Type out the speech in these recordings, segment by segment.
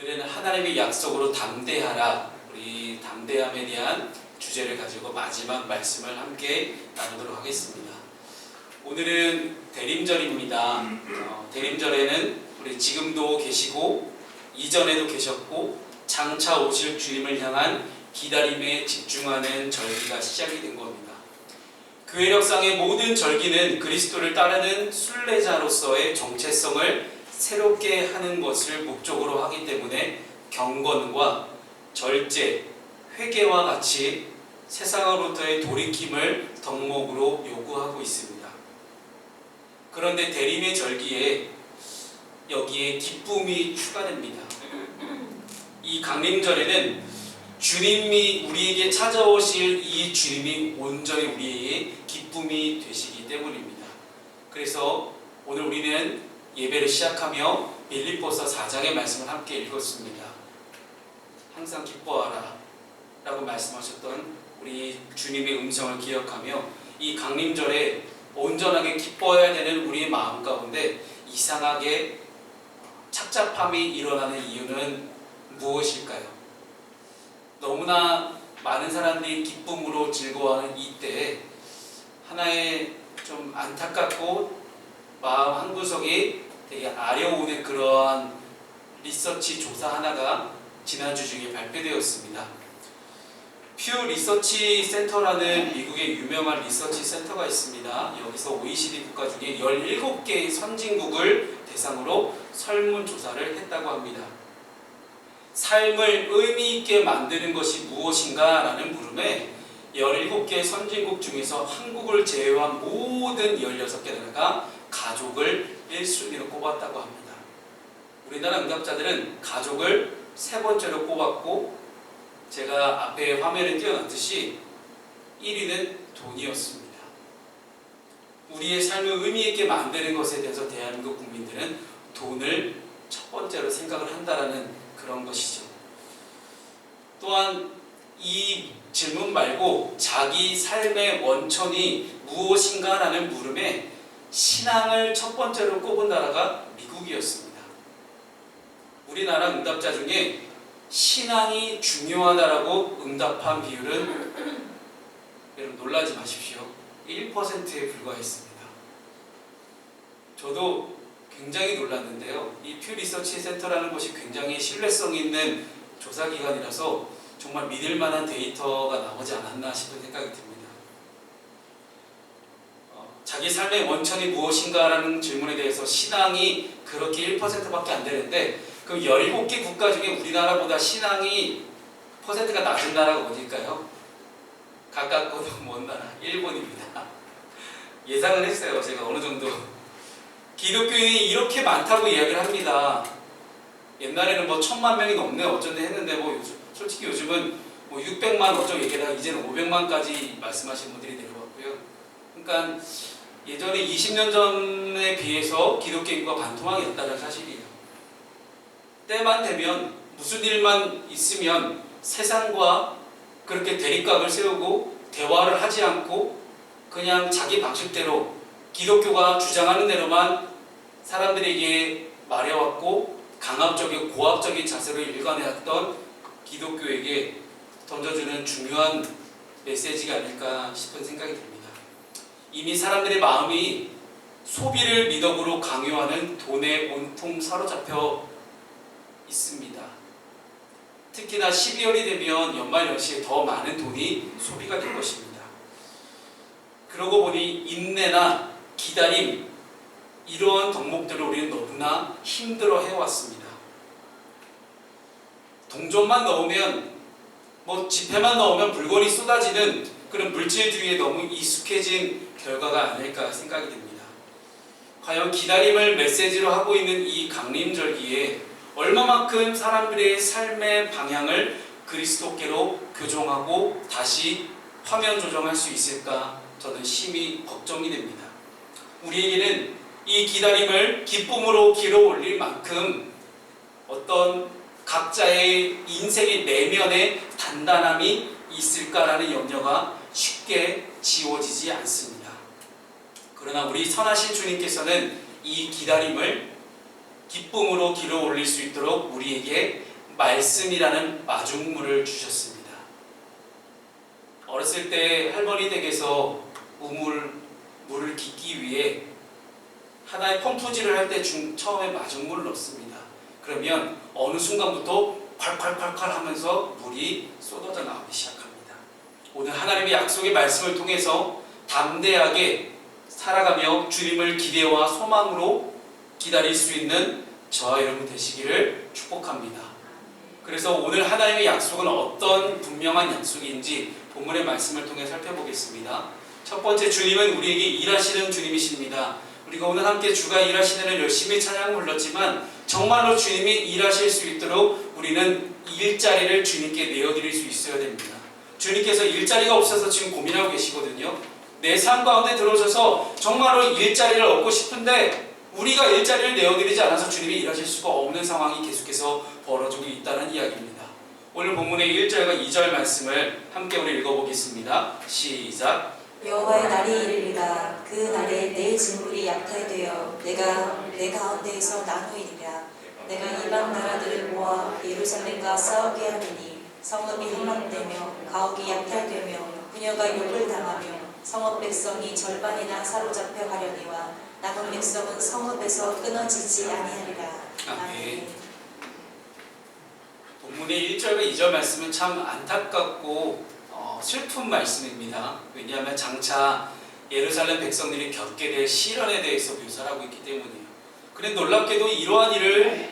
오늘은 하나님의 약속으로 담대하라, 우리 담대함에 대한 주제를 가지고 마지막 말씀을 함께 나누도록 하겠습니다. 오늘은 대림절입니다. 대림절에는 우리 지금도 계시고 이전에도 계셨고 장차 오실 주님을 향한 기다림에 집중하는 절기가 시작이 된 겁니다. 교회 역상의 모든 절기는 그리스도를 따르는 순례자로서의 정체성을 새롭게 하는 것을 목적으로 하기 때문에 경건과 절제, 회개와 같이 세상으로부터의 돌이킴을 덕목으로 요구하고 있습니다. 그런데 대림의 절기에 여기에 기쁨이 추가됩니다. 이 강림절에는 주님이 우리에게 찾아오실 이 주님이 온전히 우리의 기쁨이 되시기 때문입니다. 그래서 오늘 우리는 예배를 시작하며 빌립보서 4장의 말씀을 함께 읽었습니다. 항상 기뻐하라 라고 말씀하셨던 우리 주님의 음성을 기억하며 이 강림절에 온전하게 기뻐해야 되는 우리의 마음 가운데 이상하게 착잡함이 일어나는 이유는 무엇일까요? 너무나 많은 사람들이 기쁨으로 즐거워하는 이때에 하나의 좀 안타깝고 마음 한구석이 되게 아려오는 그러한 리서치 조사 하나가 지난주 중에 발표되었습니다. 퓨 리서치 센터라는 미국의 유명한 리서치 센터가 있습니다. 여기서 OECD 국가 중에 17개의 선진국을 대상으로 설문조사를 했다고 합니다. 삶을 의미 있게 만드는 것이 무엇인가 라는 물음에 17개 선진국 중에서 한국을 제외한 모든 16개 나라가 가족을 1순위로 꼽았다고 합니다. 우리나라 응답자들은 가족을 세 번째로 꼽았고 제가 앞에 화면에 띄워놨듯이 1위는 돈이었습니다. 우리의 삶을 의미 있게 만드는 것에 대해서 대한민국 국민들은 돈을 첫 번째로 생각을 한다라는 그런 것이죠. 또한 이 질문 말고 자기 삶의 원천이 무엇인가 라는 물음에 신앙을 첫 번째로 꼽은 나라가 미국이었습니다. 우리나라 응답자 중에 신앙이 중요하다라고 응답한 비율은 여러분 놀라지 마십시오. 1%에 불과했습니다. 저도 굉장히 놀랐는데요. 이 퓨 리서치 센터라는 곳이 굉장히 신뢰성 있는 조사기관이라서 정말 믿을 만한 데이터가 나오지 않았나 싶은 생각이 듭니다. 자기 삶의 원천이 무엇인가라는 질문에 대해서 신앙이 그렇게 1%밖에 안 되는데 그럼 17개 국가 중에 우리나라보다 신앙이 퍼센트가 낮은 나라가 어딜까요? 가깝고도 먼 나라, 일본입니다. 예상을 했어요. 제가 어느 정도 기독교인이 이렇게 많다고 이야기를 합니다. 옛날에는 뭐 1000만 명이 넘네 어쩐데 했는데 뭐 솔직히 요즘은 뭐 600만 어쩌고 얘기하다가 이제는 500만까지 말씀하시는 분들이 내려왔고요. 그러니까 예전에 20년 전에 비해서 기독교 인구가 반토막이었다는 사실이에요. 때만 되면 무슨 일만 있으면 세상과 그렇게 대립각을 세우고 대화를 하지 않고 그냥 자기 방식대로 기독교가 주장하는 대로만 사람들에게 말해왔고 강압적이고 고압적인 자세로 일관해왔던 기독교에게 던져주는 중요한 메시지가 아닐까 싶은 생각이 듭니다. 이미 사람들의 마음이 소비를 미덕으로 강요하는 돈에 온통 사로잡혀 있습니다. 특히나 12월이 되면 연말연시에 더 많은 돈이 소비가 될 것입니다. 그러고 보니 인내나 기다림 이러한 덕목들을 우리는 너무나 힘들어 해왔습니다. 동전만 넣으면 뭐 지폐만 넣으면 물건이 쏟아지는 그런 물질주의에 너무 익숙해진 결과가 아닐까 생각이 듭니다. 과연 기다림을 메시지로 하고 있는 이 강림절기에 얼마만큼 사람들의 삶의 방향을 그리스도께로 교정하고 다시 화면 조정할 수 있을까 저는 심히 걱정이 됩니다. 우리에게는 이 기다림을 기쁨으로 길어 올릴 만큼 어떤 각자의 인생의 내면에 단단함이 있을까라는 염려가 쉽게 지워지지 않습니다. 그러나 우리 선하신 주님께서는 이 기다림을 기쁨으로 길어 올릴 수 있도록 우리에게 말씀이라는 마중물을 주셨습니다. 어렸을 때 할머니 댁에서 물을 깃기 위해 하나의 펌프질을 할 때 처음에 마중물을 넣습니다. 그러면 어느 순간부터 콸콸콸콸 하면서 물이 쏟아져 나오기 시작합니다. 오늘 하나님의 약속의 말씀을 통해서 담대하게 살아가며 주님을 기대와 소망으로 기다릴 수 있는 저와 여러분 되시기를 축복합니다. 그래서 오늘 하나님의 약속은 어떤 분명한 약속인지 본문의 말씀을 통해 살펴보겠습니다. 첫 번째, 주님은 우리에게 일하시는 주님이십니다. 우리가 오늘 함께 주가 일하시는 열심히 찬양을 불렀지만 정말로 주님이 일하실 수 있도록 우리는 일자리를 주님께 내어드릴 수 있어야 됩니다. 주님께서 일자리가 없어서 지금 고민하고 계시거든요. 내 삶 가운데 들어오셔서 정말로 일자리를 얻고 싶은데 우리가 일자리를 내어드리지 않아서 주님이 일하실 수가 없는 상황이 계속해서 벌어지고 있다는 이야기입니다. 오늘 본문의 1절과 2절 말씀을 함께 우리 읽어보겠습니다. 시작. 여호와의 날이 이르리라. 그 날에 내 진물이 약탈되어 내가 내 가운데에서 나누이리라. 내가 이방 나라들을 모아 예루살렘과 싸우게 하리니 성읍이 함락되며 가옥이 약탈되며 부녀가 욕을 당하며 성읍 백성이 절반이나 사로잡혀 가려니와 남은 백성은 성읍에서 끊어지지 아니하리라. 아멘. 본문의 1절과 2절 말씀은 참 안타깝고 슬픈 말씀입니다. 왜냐하면 장차 예루살렘 백성들이 겪게 될 시련에 대해서 묘사를 하고 있기 때문이에요. 그런데 놀랍게도 이러한 일을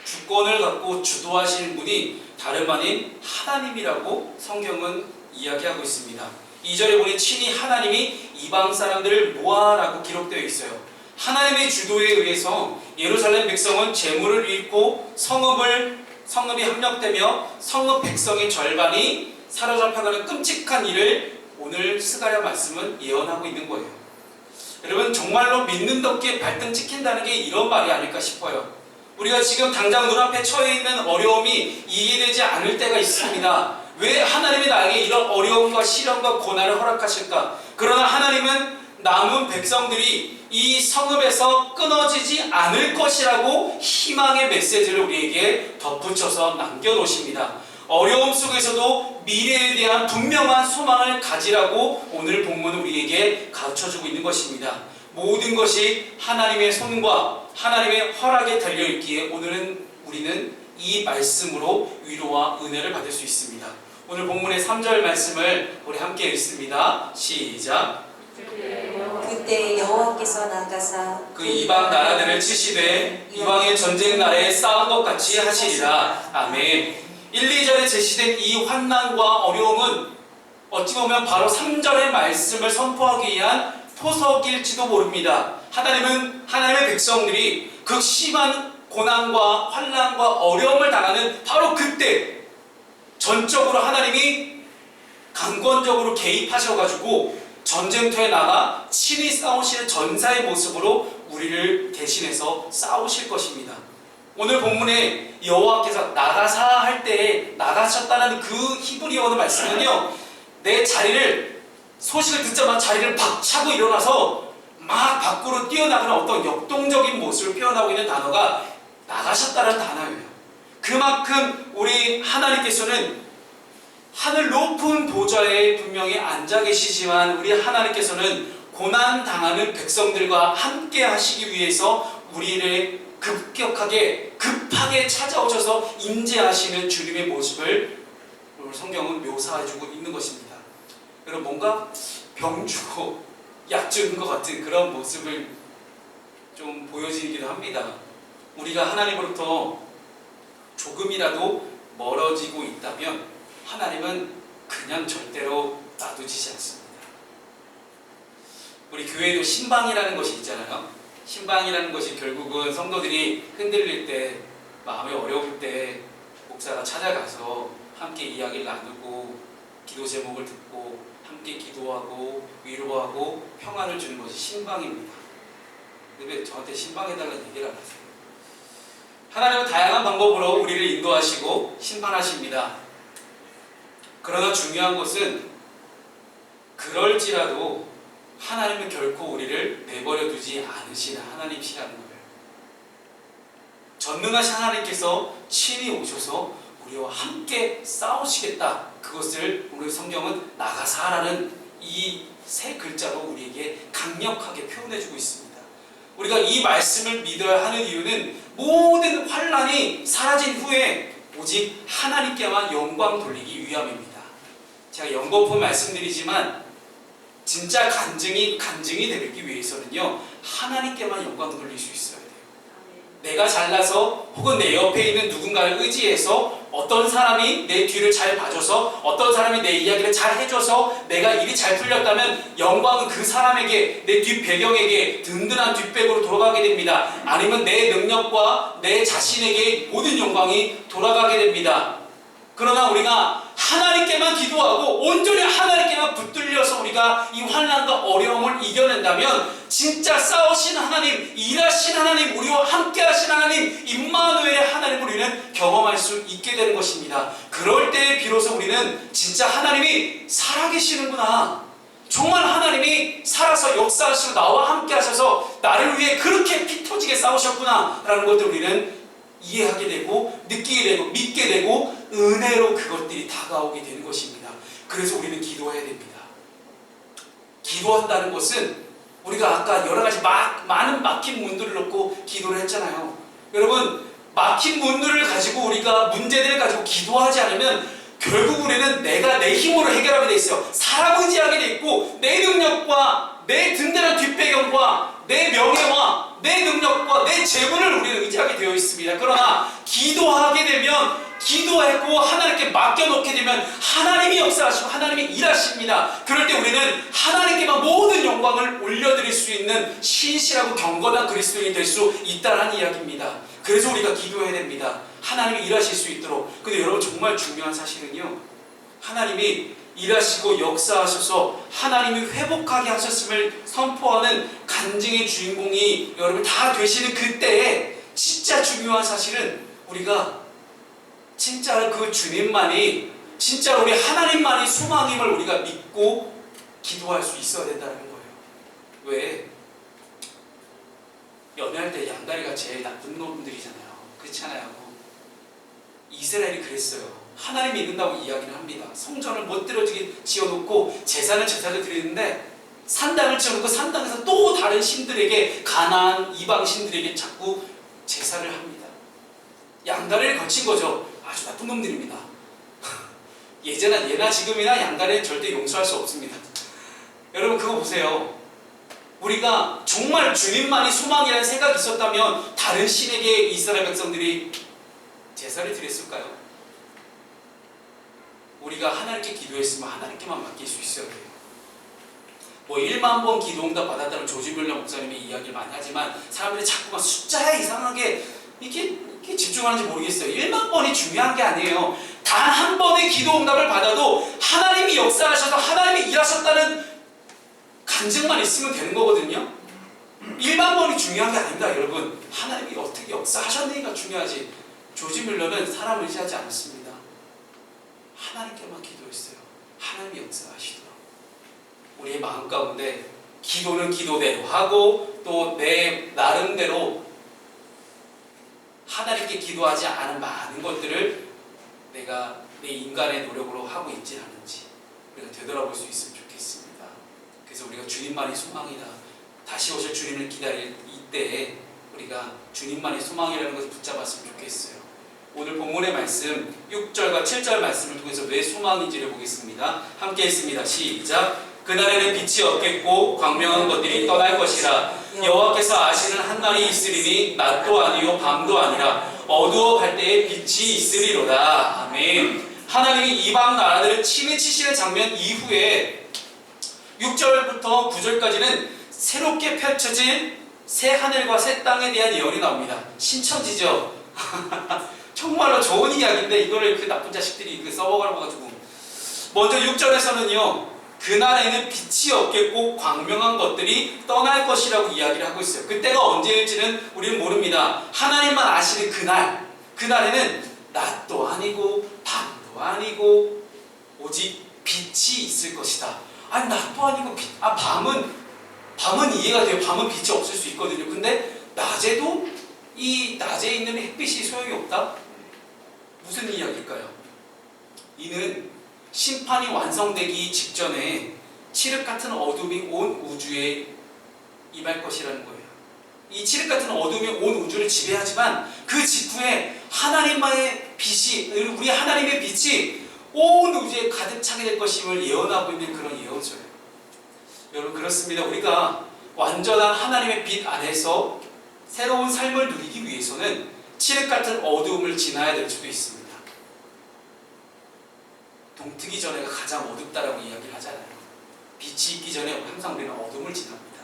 주권을 갖고 주도하시는 분이 다름 아닌 하나님이라고 성경은 이야기하고 있습니다. 2절에 보니 친히 하나님이 이방 사람들을 모아라고 기록되어 있어요. 하나님의 주도에 의해서 예루살렘 백성은 재물을 잃고 성읍이 함락되며 성읍 백성의 절반이 사로잡혀가는 끔찍한 일을 오늘 스가랴 말씀은 예언하고 있는 거예요. 여러분, 정말로 믿는 덕기에 발등 찍힌다는 게 이런 말이 아닐까 싶어요. 우리가 지금 당장 눈앞에 처해 있는 어려움이 이해되지 않을 때가 있습니다. 왜 하나님이 나에게 이런 어려움과 시련과 고난을 허락하실까? 그러나 하나님은 남은 백성들이 이 성읍에서 끊어지지 않을 것이라고 희망의 메시지를 우리에게 덧붙여서 남겨놓으십니다. 어려움 속에서도 미래에 대한 분명한 소망을 가지라고 오늘 본문은 우리에게 가르쳐주고 있는 것입니다. 모든 것이 하나님의 손과 하나님의 허락에 달려있기에 오늘은 우리는 이 말씀으로 위로와 은혜를 받을 수 있습니다. 오늘 본문의 3절 말씀을 우리 함께 읽습니다. 시작. 그때 여호와께서 나가사 그 이방 나라들을 치시되 이방의 전쟁 날에 싸운 것 같이 하시리라. 아멘. 1, 2절에 제시된 이 환난과 어려움은 어찌 보면 바로 3절의 말씀을 선포하기 위한 포석일지도 모릅니다. 하나님은 하나님의 백성들이 극심한 고난과 환난과 어려움을 당하는 바로 그때 전적으로 하나님이 강권적으로 개입하셔가지고 전쟁터에 나가 친히 싸우시는 전사의 모습으로 우리를 대신해서 싸우실 것입니다. 오늘 본문에 여호와께서 나가사 할 때 나가셨다는 그 히브리어의 말씀은요, 내 소식을 듣자마자 자리를 박차고 일어나서 막 밖으로 뛰어나가는 어떤 역동적인 모습을 표현하고 있는 단어가 나가셨다는 단어예요. 그만큼 우리 하나님께서는 하늘 높은 보좌에 분명히 앉아 계시지만 우리 하나님께서는 고난 당하는 백성들과 함께 하시기 위해서 우리를 급하게 찾아오셔서 임재하시는 주님의 모습을 오늘 성경은 묘사해주고 있는 것입니다. 여러분, 뭔가 병 주고 약 주는 것 같은 그런 모습을 좀 보여지기도 합니다. 우리가 하나님으로부터 조금이라도 멀어지고 있다면 하나님은 그냥 절대로 놔두시지 않습니다. 우리 교회에도 신방이라는 것이 있잖아요. 신방이라는 것이 결국은 성도들이 흔들릴 때, 마음이 어려울 때 목사가 찾아가서 함께 이야기를 나누고 기도 제목을 듣고 함께 기도하고 위로하고 평안을 주는 것이 신방입니다. 근데 왜 저한테 신방해달라는 얘기를 안 하세요? 하나님은 다양한 방법으로 우리를 인도하시고 심판하십니다. 그러나 중요한 것은 그럴지라도 하나님은 결코 우리를 내버려 두지 않으시는 하나님이시라는 거예요. 전능하신 하나님께서 친히 오셔서 우리와 함께 싸우시겠다. 그것을 오늘 성경은 나가사라는 이 세 글자로 우리에게 강력하게 표현해주고 있습니다. 우리가 이 말씀을 믿어야 하는 이유는 모든 환난이 사라진 후에 오직 하나님께만 영광 돌리기 위함입니다. 제가 연거푸 말씀드리지만 진짜 간증이 되기 위해서는요, 하나님께만 영광 돌릴 수 있어야 돼요. 내가 잘나서 혹은 내 옆에 있는 누군가를 의지해서 어떤 사람이 내 뒤를 잘 봐줘서 어떤 사람이 내 이야기를 잘 해줘서 내가 일이 잘 풀렸다면 영광은 그 사람에게, 내 뒷배경에게 든든한 뒷백으로 돌아가게 됩니다. 아니면 내 능력과 내 자신에게 모든 영광이 돌아가게 됩니다. 그러나 우리가 하나님께만 기도하고 온전히 하나님께만 붙들려서 우리가 이 환난과 어려움을 이겨낸다면 진짜 싸우신 하나님, 일하신 하나님, 우리와 함께 하신 하나님, 임마누엘의 하나님을 우리는 경험할 수 있게 되는 것입니다. 그럴 때 비로소 우리는 진짜 하나님이 살아계시는구나, 정말 하나님이 살아서 역사하시고 나와 함께 하셔서 나를 위해 그렇게 피 터지게 싸우셨구나 라는 것들 우리는 이해하게 되고 느끼게 되고 믿게 되고 은혜로 그것들이 다가오게 되는 것입니다. 그래서 우리는 기도해야 됩니다. 기도한다는 것은 우리가 아까 여러 가지 많은 막힌 문들을 놓고 기도를 했잖아요. 여러분, 막힌 문들을 가지고 우리가 문제들을 가지고 기도하지 않으면 결국 우리는 내가 내 힘으로 해결하게 돼 있어요. 사람 의지하게 돼 있고 내 능력과 내 든든한 뒷배경과 내 명예와 내 능력과 내 재물을 우리는 의지하게 되어 있습니다. 그러나 기도하게 되면, 기도하고 하나님께 맡겨놓게 되면 하나님이 역사하시고 하나님이 일하십니다. 그럴 때 우리는 하나님께만 모든 영광을 올려드릴 수 있는 신실하고 경건한 그리스도인이 될 수 있다는 이야기입니다. 그래서 우리가 기도해야 됩니다. 하나님이 일하실 수 있도록. 근데 여러분, 정말 중요한 사실은요, 하나님이 일하시고 역사하셔서 하나님이 회복하게 하셨음을 선포하는 간증의 주인공이 여러분 다 되시는 그때에 진짜 중요한 사실은 우리가 진짜 그 주님만이, 진짜 우리 하나님만이 소망임을 우리가 믿고 기도할 수 있어야 된다는 거예요. 왜? 연애할 때 양다리가 제일 나쁜 놈들이잖아요. 그렇잖아요. 이스라엘이 그랬어요. 하나님 믿는다고 이야기를 합니다. 성전을 멋들어지게 지어놓고 제사를 드리는데 산당을 지어놓고 산당에서 또 다른 신들에게, 가나안 이방 신들에게 자꾸 제사를 합니다. 양다리를 거친 거죠. 아주 나쁜 놈들입니다. 예나 지금이나 양다리는 절대 용서할 수 없습니다. 여러분, 그거 보세요. 우리가 정말 주님만이 소망이라는 생각이 있었다면 다른 신에게 이스라엘 백성들이 제사를 드렸을까요? 우리가 하나님께 기도했으면 하나님께만 맡길 수 있어야 돼요. 1만 번 기도응답 받았다는 조지 뮬러 목사님이 이야기를 많이 하지만 사람들이 자꾸만 숫자에 이상하게 이렇게 집중하는지 모르겠어요. 1만 번이 중요한 게 아니에요. 단 한 번의 기도응답을 받아도 하나님이 역사하셔서 하나님이 일하셨다는 간증만 있으면 되는 거거든요. 1만 번이 중요한 게 아닙니다, 여러분. 하나님이 어떻게 역사하셨느냐가 중요하지. 조지 뮬러는 사람을 의지하지 않았습니다. 하나님께만 기도했어요. 하나님이 역사하시더라고요. 우리의 마음 가운데 기도는 기도대로 하고 또 내 나름대로 하나님께 기도하지 않은 많은 것들을 내가 내 인간의 노력으로 하고 있지 않은지 우리가 되돌아볼 수 있으면 좋겠습니다. 그래서 우리가 주님만이 소망이다, 다시 오실 주님을 기다릴 이때에 우리가 주님만이 소망이라는 것을 붙잡았으면 좋겠어요. 오늘 본문의 말씀 6절과 7절 말씀을 통해서 왜 소망인지를 보겠습니다. 함께 읽습니다. 시작. 그날에는 빛이 없겠고 광명한 것들이 떠날 것이라. 여호와께서 아시는 한날이 있으리니 낮도 아니요 밤도 아니라 어두워 갈 때에 빛이 있으리로다. 아멘. 하나님이 이방 나라들을 침에 치시는 장면 이후에 6절부터 9절까지는 새롭게 펼쳐진 새 하늘과 새 땅에 대한 예언이 나옵니다. 신천지죠. 정말로 좋은 이야기인데 이거를 그 나쁜 자식들이 써먹어가지고. 먼저 6절에서는요, 그날에는 빛이 없겠고 광명한 것들이 떠날 것이라고 이야기를 하고 있어요. 그때가 언제일지는 우리는 모릅니다. 하나님만 아시는 그날, 그날에는 낮도 아니고 밤도 아니고 오직 빛이 있을 것이다. 아니, 낮도 아니고 밤은 이해가 돼요. 밤은 빛이 없을 수 있거든요. 근데 낮에도 이 낮에 있는 햇빛이 소용이 없다? 무슨 이야기일까요? 이는 심판이 완성되기 직전에 칠흑 같은 어둠이 온 우주에 임할 것이라는 거예요. 이 칠흑 같은 어둠이 온 우주를 지배하지만 그 직후에 하나님의 빛이, 우리 하나님의 빛이 온 우주에 가득 차게 될 것임을 예언하고 있는 그런 예언서예요. 여러분, 그렇습니다. 우리가 완전한 하나님의 빛 안에서 새로운 삶을 누리기 위해서는 칠흑 같은 어두움을 지나야 될 수도 있습니다. 동트기 전에가 가장 어둡다라고 이야기를 하잖아요. 빛이 있기 전에 항상 우리는 어둠을 지납니다.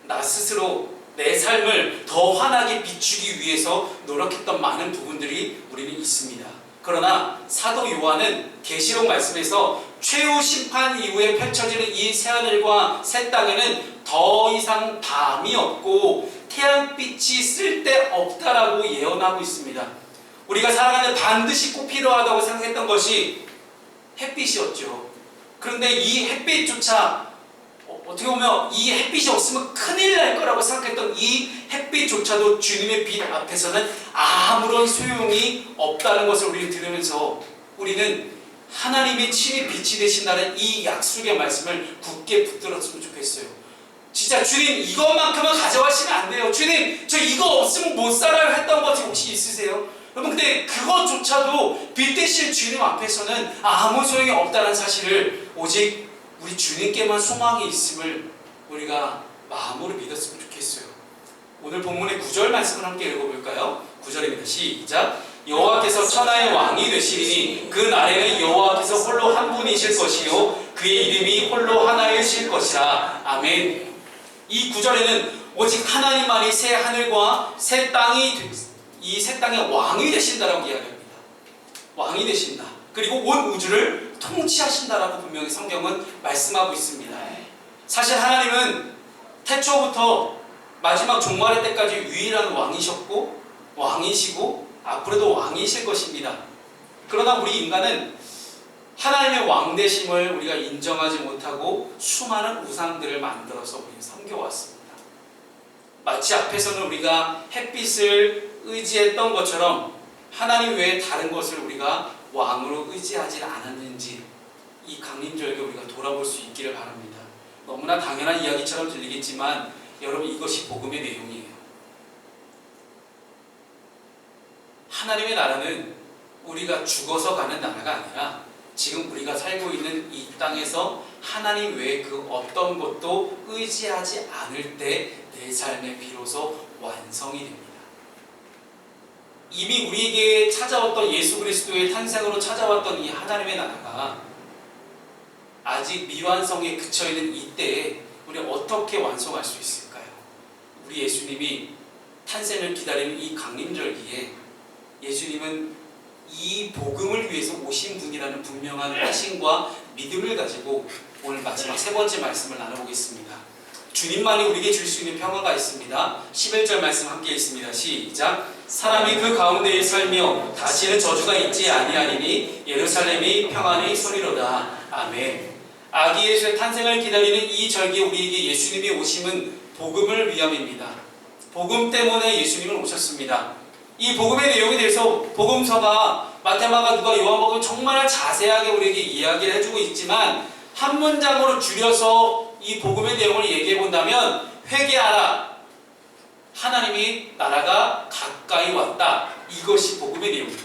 나 스스로 내 삶을 더 환하게 비추기 위해서 노력했던 많은 부분들이 우리는 있습니다. 그러나 사도 요한은 계시록 말씀에서 최후 심판 이후에 펼쳐지는 이 새하늘과 새 땅에는 더 이상 밤이 없고 태양빛이 쓸데없다라고 예언하고 있습니다. 우리가 살아가는데 반드시 꼭 필요하다고 생각했던 것이 햇빛이었죠. 그런데 이 햇빛조차 어떻게 보면 이 햇빛이 없으면 큰일 날 거라고 생각했던 이 햇빛조차도 주님의 빛 앞에서는 아무런 소용이 없다는 것을 우리는 들으면서 우리는 하나님의 친히 빛이 되신다는 이 약속의 말씀을 굳게 붙들었으면 좋겠어요. 진짜 주님 이것만큼은 가져가시면 안 돼요. 주님 저 이거 없으면 못 살아요 했던 것이 혹시 있으세요? 여러분, 근데 그것조차도 빛 대신 주님 앞에서는 아무 소용이 없다는 사실을 오직 우리 주님께만 소망이 있음을 우리가 마음으로 믿었으면 좋겠어요. 오늘 본문의 9절 말씀을 함께 읽어볼까요? 9절입니다. 시작. 여호와께서 천하의 왕이 되시리니 그 날에는 여호와께서 홀로 한 분이실 것이요 그의 이름이 홀로 하나이실 것이라. 아멘. 이 9절에는 오직 하나님만이 새 하늘과 새 땅이 이 새 땅의 왕이 되신다라고 이야기합니다. 왕이 되신다. 그리고 온 우주를 통치하신다라고 분명히 성경은 말씀하고 있습니다. 사실 하나님은 태초부터 마지막 종말의 때까지 유일한 왕이셨고 왕이시고 앞으로도 왕이실 것입니다. 그러나 우리 인간은 하나님의 왕되심을 우리가 인정하지 못하고 수많은 우상들을 만들어서 우리는 섬겨왔습니다. 마치 앞에서는 우리가 햇빛을 의지했던 것처럼 하나님 외에 다른 것을 우리가 왕으로 의지하지 않았는지 이 강림절기 우리가 돌아볼 수 있기를 바랍니다. 너무나 당연한 이야기처럼 들리겠지만 여러분, 이것이 복음의 내용이에요. 하나님의 나라는 우리가 죽어서 가는 나라가 아니라 지금 우리가 살고 있는 이 땅에서 하나님 외에 그 어떤 것도 의지하지 않을 때 내 삶에 비로소 완성이 됩니다. 이미 우리에게 찾아왔던 예수 그리스도의 탄생으로 찾아왔던 이 하나님의 나라가 아직 미완성에 그쳐있는 이때에 우리 어떻게 완성할 수 있을까요? 우리 예수님이 탄생을 기다리는 이 강림절기에 예수님은 이 복음을 위해서 오신 분이라는 분명한 확신과 믿음을 가지고 오늘 마지막 세 번째 말씀을 나눠보겠습니다. 주님만이 우리에게 줄 수 있는 평화가 있습니다. 11절 말씀 함께 읽습니다. 시작. 사람이 그 가운데에 살며 다시는 저주가 있지 아니하리니 예루살렘이 평안의 소리로다. 아멘. 아기 예수의 탄생을 기다리는 이 절기에 우리에게 예수님이 오심은 복음을 위함입니다. 복음 때문에 예수님은 오셨습니다. 이 복음의 내용에 대해서 복음서가 마태마가 누가 요한복음 정말 자세하게 우리에게 이야기를 해주고 있지만 한 문장으로 줄여서 이 복음의 내용을 얘기해 본다면 회개하라. 하나님이 나라가 가까이 왔다. 이것이 복음의 내용입니다.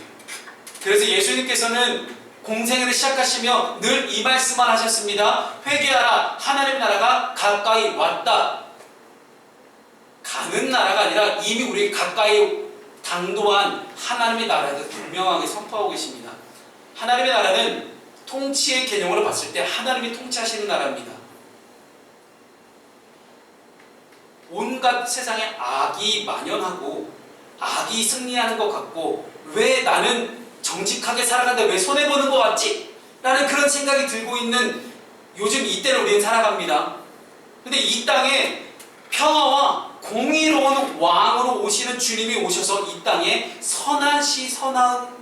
그래서 예수님께서는 공생애를 시작하시며 늘 이 말씀만 하셨습니다. 회개하라. 하나님 나라가 가까이 왔다. 가는 나라가 아니라 이미 우리 가까이 당도한 하나님의 나라를 분명하게 선포하고 계십니다. 하나님의 나라는 통치의 개념으로 봤을 때 하나님이 통치하시는 나라입니다. 온갖 세상에 악이 만연하고 악이 승리하는 것 같고 왜 나는 정직하게 살아가는데 왜 손해보는 것 같지? 라는 그런 생각이 들고 있는 요즘 이때를 우리는 살아갑니다. 근데 이 땅에 평화와 공의로운 왕으로 오시는 주님이 오셔서 이 땅에 선한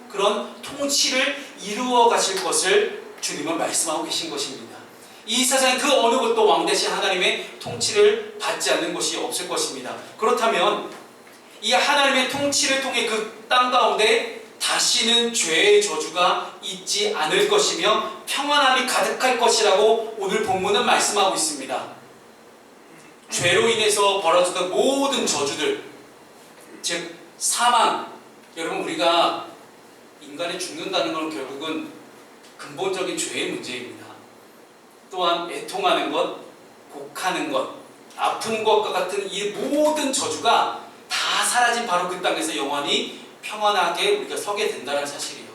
그런 통치를 이루어 가실 것을 주님은 말씀하고 계신 것입니다. 이 세상에 그 어느 것도 왕 대신 하나님의 통치를 받지 않는 것이 없을 것입니다. 그렇다면 이 하나님의 통치를 통해 그 땅 가운데 다시는 죄의 저주가 있지 않을 것이며 평안함이 가득할 것이라고 오늘 본문은 말씀하고 있습니다. 죄로 인해서 벌어졌던 모든 저주들, 즉 사망, 여러분 우리가 인간이 죽는다는 건 결국은 근본적인 죄의 문제입니다. 또한 애통하는 것, 곡하는 것, 아픈 것과 같은 이 모든 저주가 다 사라진 바로 그 땅에서 영원히 평안하게 우리가 서게 된다는 사실이에요.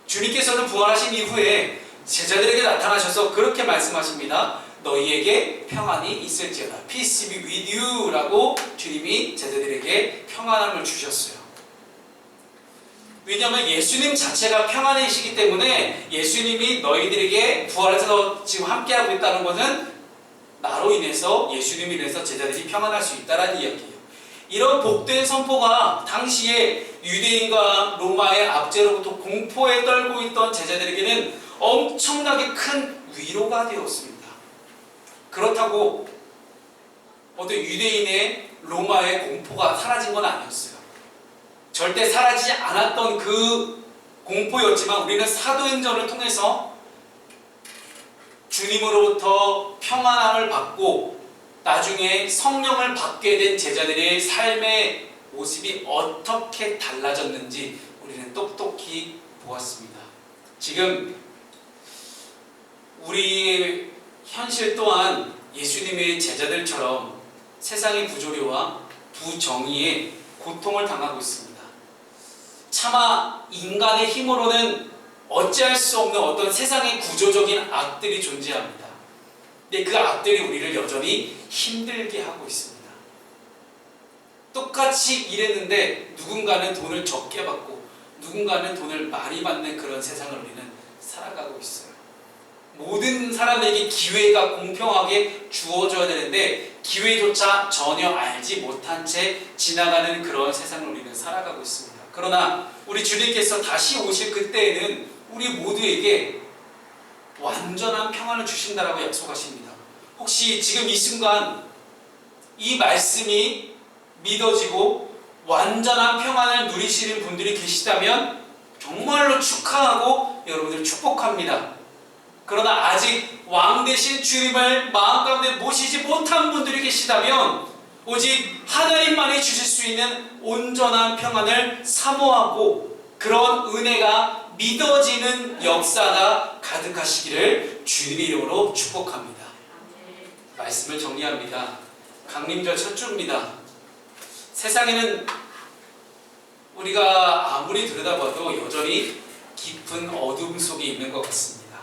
주님께서는 부활하신 이후에 제자들에게 나타나셔서 그렇게 말씀하십니다. 너희에게 평안이 있을지어다. Peace be with you 라고 주님이 제자들에게 평안함을 주셨어요. 왜냐하면 예수님 자체가 평안이시기 때문에 예수님이 너희들에게 부활해서 지금 함께하고 있다는 것은 나로 인해서 예수님으로 인해서 제자들이 평안할 수 있다는 이야기예요. 이런 복된 선포가 당시에 유대인과 로마의 압제로부터 공포에 떨고 있던 제자들에게는 엄청나게 큰 위로가 되었습니다. 그렇다고 어떤 유대인의 로마의 공포가 사라진 건 아니었어요. 절대 사라지지 않았던 그 공포였지만 우리는 사도행전을 통해서 주님으로부터 평안함을 받고 나중에 성령을 받게 된 제자들의 삶의 모습이 어떻게 달라졌는지 우리는 똑똑히 보았습니다. 지금 우리의 현실 또한 예수님의 제자들처럼 세상의 부조리와 부정의에 고통을 당하고 있습니다. 차마 인간의 힘으로는 어찌할 수 없는 어떤 세상의 구조적인 악들이 존재합니다. 근데 그 악들이 우리를 여전히 힘들게 하고 있습니다. 똑같이 일했는데 누군가는 돈을 적게 받고 누군가는 돈을 많이 받는 그런 세상을 우리는 살아가고 있어요. 모든 사람에게 기회가 공평하게 주어져야 되는데 기회조차 전혀 알지 못한 채 지나가는 그런 세상을 우리는 살아가고 있습니다. 그러나 우리 주님께서 다시 오실 그때에는 우리 모두에게 완전한 평안을 주신다라고 약속하십니다. 혹시 지금 이 순간 이 말씀이 믿어지고 완전한 평안을 누리시는 분들이 계시다면 정말로 축하하고 여러분들 축복합니다. 그러나 아직 왕 되신 주님을 마음 가운데 모시지 못한 분들이 계시다면 오직 하나님만이 주실 수 있는 온전한 평안을 사모하고 그런 은혜가 믿어지는 역사가 가득하시기를 주님의 이름으로 축복합니다. 말씀을 정리합니다. 강림절 첫 주입니다. 세상에는 우리가 아무리 들여다봐도 여전히 깊은 어둠 속에 있는 것 같습니다.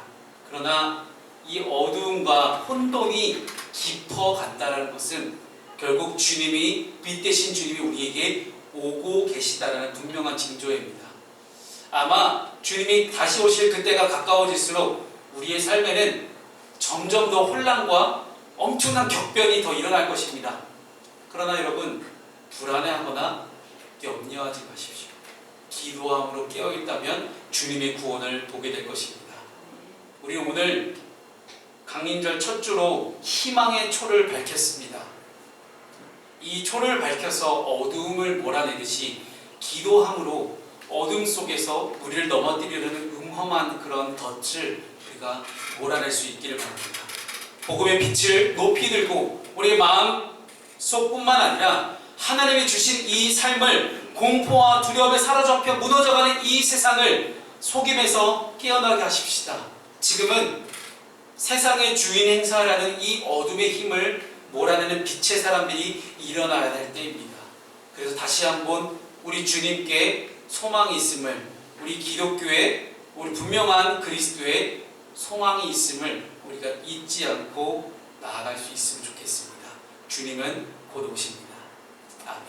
그러나 이 어두움과 혼돈이 깊어간다는 것은 결국 주님이 빛 대신 주님이 우리에게 오고 계시다는 분명한 징조입니다. 아마 주님이 다시 오실 그때가 가까워질수록 우리의 삶에는 점점 더 혼란과 엄청난 격변이 더 일어날 것입니다. 그러나 여러분 불안해하거나 염려하지 마십시오. 기도함으로 깨어있다면 주님의 구원을 보게 될 것입니다. 우리 오늘 강림절 첫 주로 희망의 초를 밝혔습니다. 이 초를 밝혀서 어두움을 몰아내듯이 기도함으로 어둠 속에서 우리를 넘어뜨리려는 음험한 그런 덫을 우리가 몰아낼 수 있기를 바랍니다. 복음의 빛을 높이 들고 우리의 마음 속뿐만 아니라 하나님이 주신 이 삶을 공포와 두려움에 사로잡혀 무너져가는 이 세상을 속임에서 깨어나게 하십시다. 지금은 세상의 주인 행사라는 이 어둠의 힘을 몰아내는 빛의 사람들이 일어나야 될 때입니다. 그래서 다시 한번 우리 주님께 소망이 있음을, 우리 기독교에 우리 분명한 그리스도의 소망이 있음을 우리가 잊지 않고 나아갈 수 있으면 좋겠습니다. 주님은 곧 오십니다. 아멘.